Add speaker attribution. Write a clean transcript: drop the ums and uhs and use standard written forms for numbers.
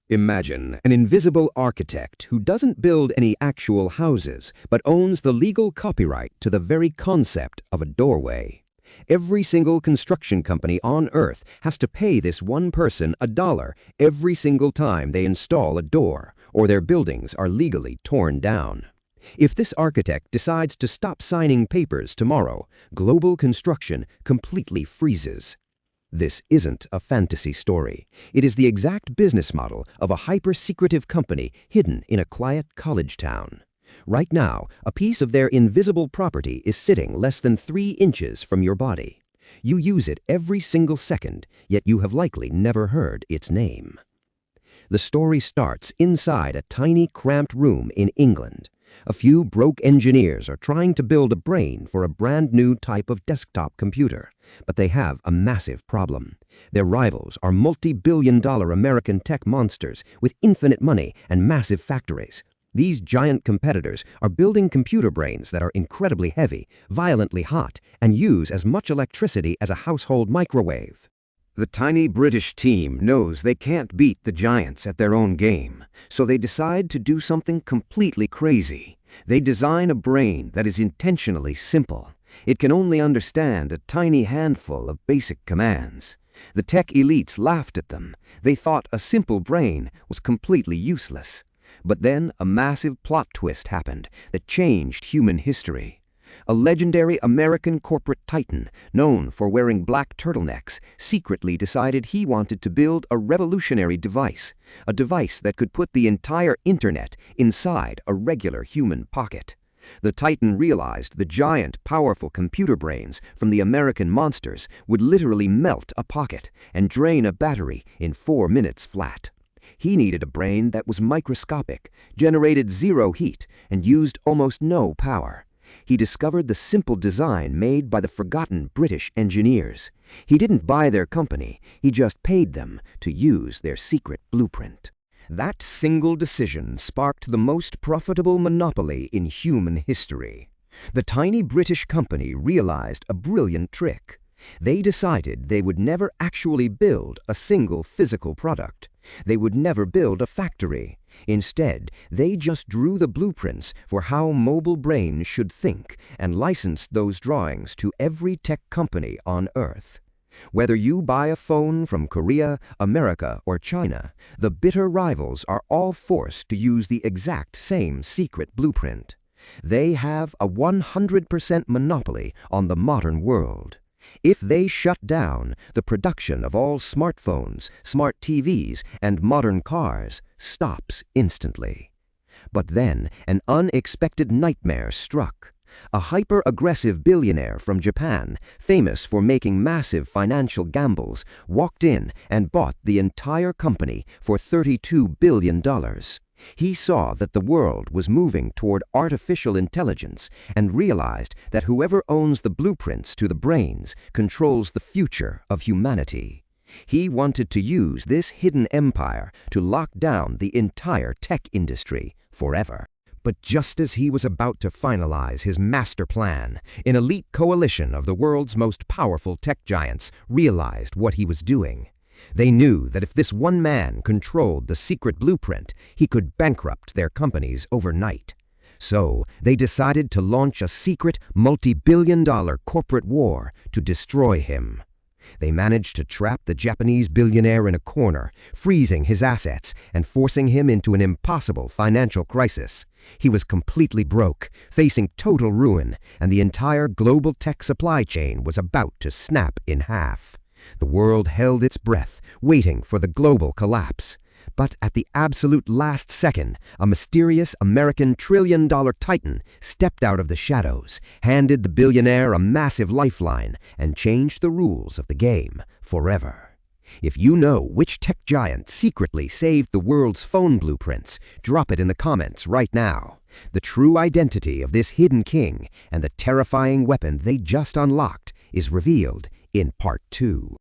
Speaker 1: Imagine an invisible architect who doesn't build any actual houses, but owns the legal copyright to the very concept of a doorway. Every single construction company on Earth has to pay this one person $1 every single time they install a door, or their buildings are legally torn down. If this architect decides to stop signing papers tomorrow, global construction completely freezes. This isn't a fantasy story. It is the exact business model of a hyper-secretive company hidden in a quiet college town. Right now, a piece of their invisible property is sitting less than 3 inches from your body. You use it every single second, yet you have likely never heard its name. The story starts inside a tiny, cramped room in England. A few broke engineers are trying to build a brain for a brand new type of desktop computer, but they have a massive problem. Their rivals are multi-billion-dollar American tech monsters with infinite money and massive factories. These giant competitors are building computer brains that are incredibly heavy, violently hot, and use as much electricity as a household microwave. The tiny British team knows they can't beat the giants at their own game, so they decide to do something completely crazy. They design a brain that is intentionally simple. It can only understand a tiny handful of basic commands. The tech elites laughed at them. They thought a simple brain was completely useless. But then a massive plot twist happened that changed human history. A legendary American corporate titan, known for wearing black turtlenecks, secretly decided he wanted to build a revolutionary device, a device that could put the entire internet inside a regular human pocket. The titan realized the giant, powerful computer brains from the American monsters would literally melt a pocket and drain a battery in 4 minutes flat. He needed a brain that was microscopic, generated zero heat, and used almost no power. He discovered the simple design made by the forgotten British engineers. He didn't buy their company, he just paid them to use their secret blueprint. That single decision sparked the most profitable monopoly in human history. The tiny British company realized a brilliant trick. They decided they would never actually build a single physical product. They would never build a factory. Instead, they just drew the blueprints for how mobile brains should think and licensed those drawings to every tech company on Earth. Whether you buy a phone from Korea, America, or China, the bitter rivals are all forced to use the exact same secret blueprint. They have a 100% monopoly on the modern world. If they shut down, the production of all smartphones, smart TVs, and modern cars stops instantly. But then an unexpected nightmare struck. A hyper-aggressive billionaire from Japan, famous for making massive financial gambles, walked in and bought the entire company for $32 billion. He saw that the world was moving toward artificial intelligence and realized that whoever owns the blueprints to the brains controls the future of humanity. He wanted to use this hidden empire to lock down the entire tech industry forever. But just as he was about to finalize his master plan, an elite coalition of the world's most powerful tech giants realized what he was doing. They knew that if this one man controlled the secret blueprint, he could bankrupt their companies overnight. So they decided to launch a secret, multi-billion-dollar corporate war to destroy him. They managed to trap the Japanese billionaire in a corner, freezing his assets and forcing him into an impossible financial crisis. He was completely broke, facing total ruin, and the entire global tech supply chain was about to snap in half. The world held its breath, waiting for the global collapse. But at the absolute last second, a mysterious American trillion-dollar titan stepped out of the shadows, handed the billionaire a massive lifeline, and changed the rules of the game forever. If you know which tech giant secretly saved the world's phone blueprints, drop it in the comments right now. The true identity of this hidden king and the terrifying weapon they just unlocked is revealed in Part 2.